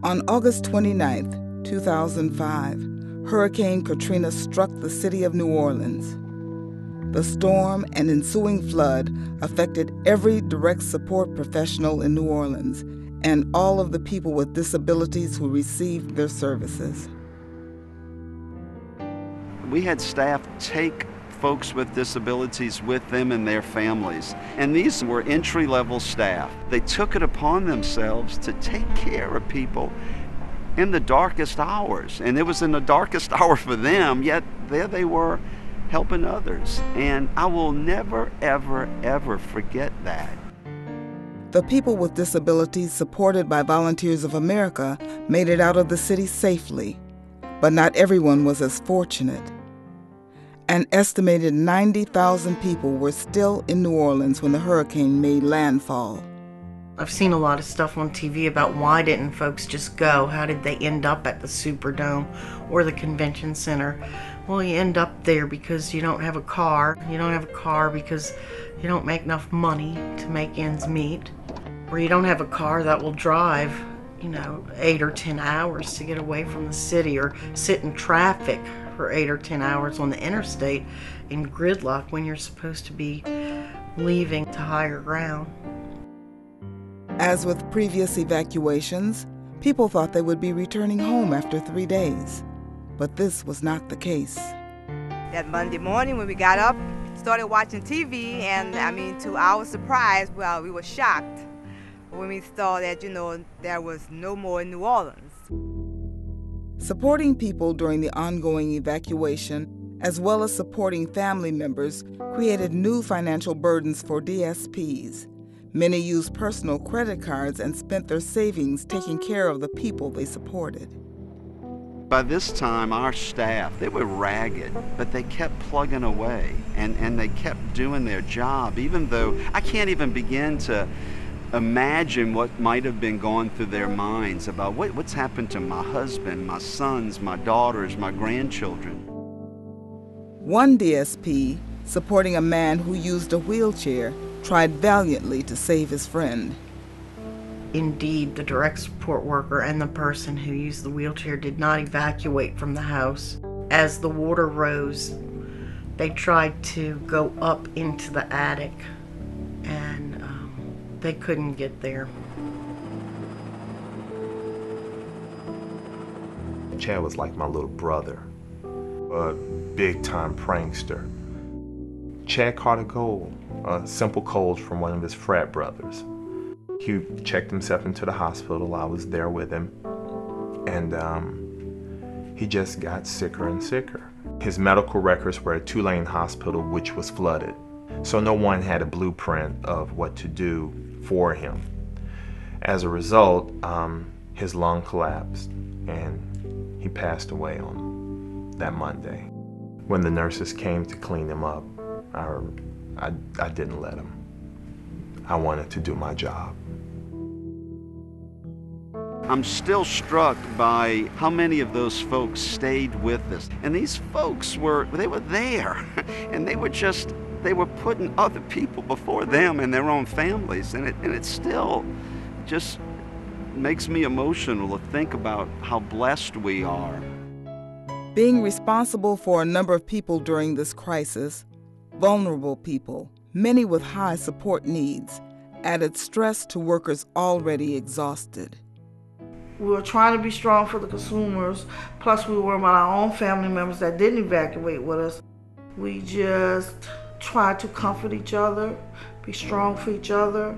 On August 29, 2005, Hurricane Katrina struck the city of New Orleans. The storm and ensuing flood affected every direct support professional in New Orleans and all of the people with disabilities who received their services. We had staff take folks with disabilities with them and their families. And these were entry-level staff. They took it upon themselves to take care of people in the darkest hours. And it was in the darkest hour for them, yet there they were helping others. And I will never, ever, ever forget that. The people with disabilities supported by Volunteers of America made it out of the city safely, but not everyone was as fortunate. An estimated 90,000 people were still in New Orleans when the hurricane made landfall. I've seen a lot of stuff on TV about why didn't folks just go? How did they end up at the Superdome or the convention center? Well, you end up there because you don't have a car. You don't have a car because you don't make enough money to make ends meet. Or you don't have a car that will drive, 8 or 10 hours to get away from the city, or sit in traffic for 8 or 10 hours on the interstate in gridlock when you're supposed to be leaving to higher ground. As with previous evacuations, people thought they would be returning home after 3 days. But this was not the case. That Monday morning when we got up, started watching TV, and to our surprise, we were shocked when we saw that, there was no more in New Orleans. Supporting people during the ongoing evacuation, as well as supporting family members, created new financial burdens for DSPs. Many used personal credit cards and spent their savings taking care of the people they supported. By this time, our staff, they were ragged, but they kept plugging away, and they kept doing their job, even though I can't even begin to imagine what might have been going through their minds about what's happened to my husband, my sons, my daughters, my grandchildren. One DSP, supporting a man who used a wheelchair, tried valiantly to save his friend. Indeed, the direct support worker and the person who used the wheelchair did not evacuate from the house. As the water rose, they tried to go up into the attic, and they couldn't get there. Chad was like my little brother, a big-time prankster. Chad caught a cold, a simple cold from one of his frat brothers. He checked himself into the hospital. I was there with him, and he just got sicker and sicker. His medical records were at Tulane Hospital, which was flooded, so no one had a blueprint of what to do for him. As a result, his lung collapsed, and he passed away on that Monday. When the nurses came to clean him up, I didn't let him. I wanted to do my job. I'm still struck by how many of those folks stayed with us. And these folks were there, and they were putting other people before them and their own families. And it still just makes me emotional to think about how blessed we are. Being responsible for a number of people during this crisis, vulnerable people, many with high support needs, added stress to workers already exhausted. We were trying to be strong for the consumers, plus we were about our own family members that didn't evacuate with us. We just tried to comfort each other, be strong for each other,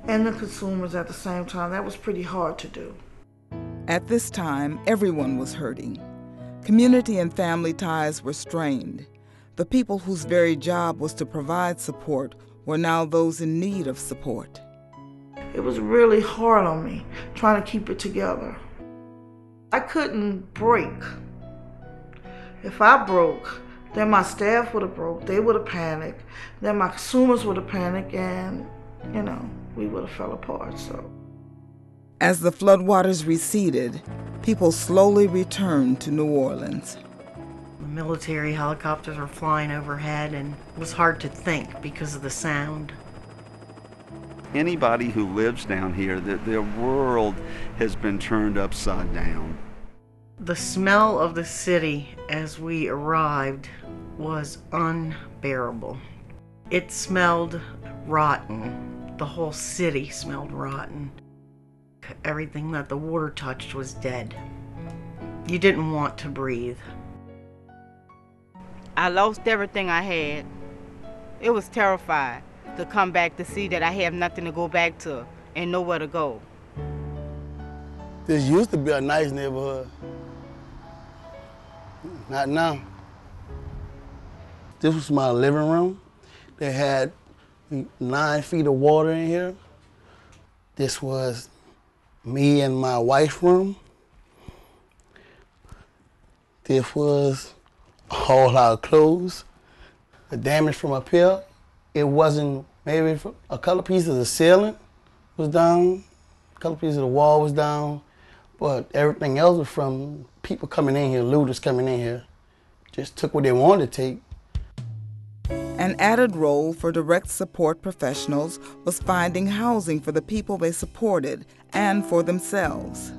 and the consumers at the same time. That was pretty hard to do. At this time, everyone was hurting. Community and family ties were strained. The people whose very job was to provide support were now those in need of support. It was really hard on me, trying to keep it together. I couldn't break. If I broke, then my staff would have broke, they would have panicked, then my consumers would have panicked, and, we would have fell apart, so. As the floodwaters receded, people slowly returned to New Orleans. The military helicopters were flying overhead, and it was hard to think because of the sound. Anybody who lives down here, their world has been turned upside down. The smell of the city as we arrived was unbearable. It smelled rotten. The whole city smelled rotten. Everything that the water touched was dead. You didn't want to breathe. I lost everything I had. It was terrifying to come back to see that I have nothing to go back to and nowhere to go. This used to be a nice neighborhood. Not now. This was my living room. They had 9 feet of water in here. This was me and my wife's room. This was all our clothes. The damage from up here, it wasn't, maybe a couple pieces of the ceiling was down, a couple pieces of the wall was down, but everything else was from people coming in here, looters coming in here. Just took what they wanted to take. An added role for direct support professionals was finding housing for the people they supported and for themselves.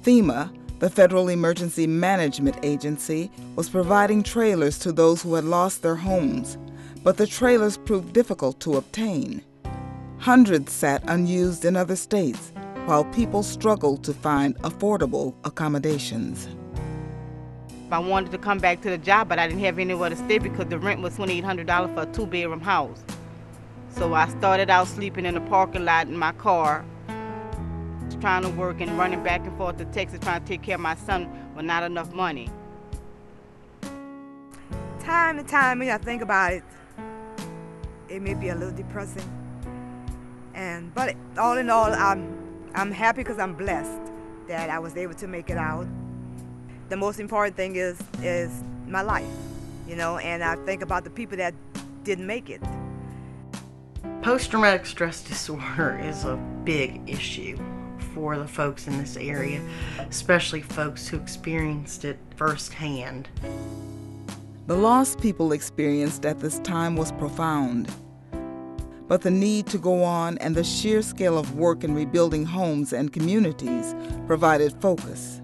FEMA, the Federal Emergency Management Agency, was providing trailers to those who had lost their homes, but the trailers proved difficult to obtain. Hundreds sat unused in other states, while people struggled to find affordable accommodations. I wanted to come back to the job, but I didn't have anywhere to stay because the rent was $2,800 for a 2-bedroom house. So I started out sleeping in the parking lot in my car, trying to work and running back and forth to Texas, trying to take care of my son with not enough money. Time to time, when I think about it, it may be a little depressing. But all in all, I'm happy because I'm blessed that I was able to make it out. The most important thing is my life, you know, and I think about the people that didn't make it. Post-traumatic stress disorder is a big issue for the folks in this area, especially folks who experienced it firsthand. The loss people experienced at this time was profound, but the need to go on and the sheer scale of work in rebuilding homes and communities provided focus.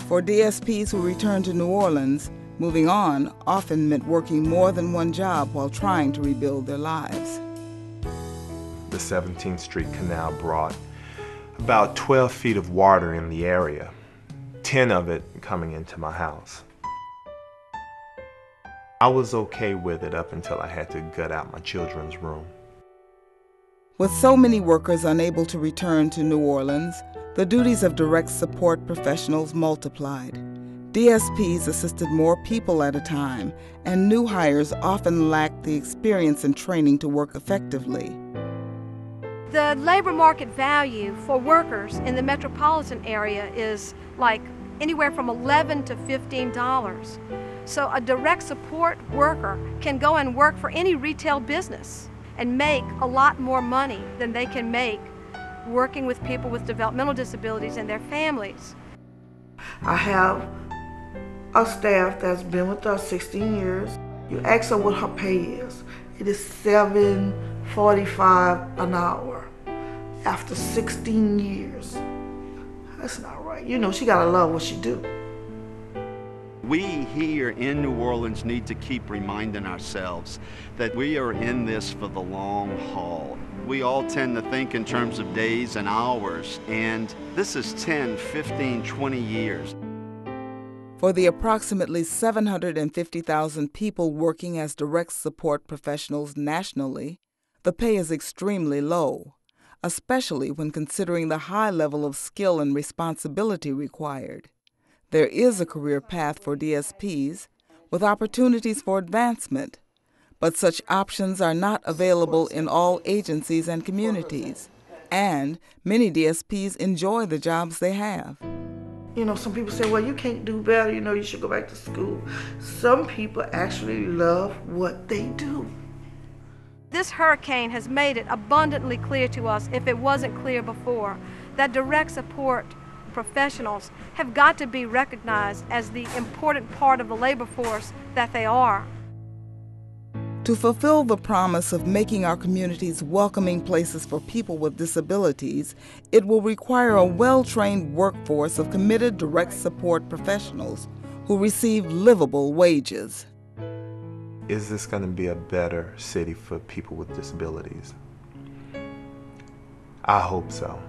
For DSPs who returned to New Orleans, moving on often meant working more than one job while trying to rebuild their lives. The 17th Street Canal brought about 12 feet of water in the area, 10 of it coming into my house. I was okay with it up until I had to gut out my children's room. With so many workers unable to return to New Orleans, the duties of direct support professionals multiplied. DSPs assisted more people at a time, and new hires often lacked the experience and training to work effectively. The labor market value for workers in the metropolitan area is like anywhere from $11 to $15. So a direct support worker can go and work for any retail business and make a lot more money than they can make working with people with developmental disabilities and their families. I have a staff that's been with us 16 years. You ask her what her pay is. It is $7.45 an hour after 16 years. That's not right. You know, she gotta love what she do. We here in New Orleans need to keep reminding ourselves that we are in this for the long haul. We all tend to think in terms of days and hours, and this is 10, 15, 20 years. For the approximately 750,000 people working as direct support professionals nationally, the pay is extremely low, especially when considering the high level of skill and responsibility required. There is a career path for DSPs with opportunities for advancement, but such options are not available in all agencies and communities, and many DSPs enjoy the jobs they have. You know, some people say, well, you can't do better, you know, you should go back to school. Some people actually love what they do. This hurricane has made it abundantly clear to us, if it wasn't clear before, that direct support professionals have got to be recognized as the important part of the labor force that they are. To fulfill the promise of making our communities welcoming places for people with disabilities, it will require a well-trained workforce of committed direct support professionals who receive livable wages. Is this going to be a better city for people with disabilities? I hope so.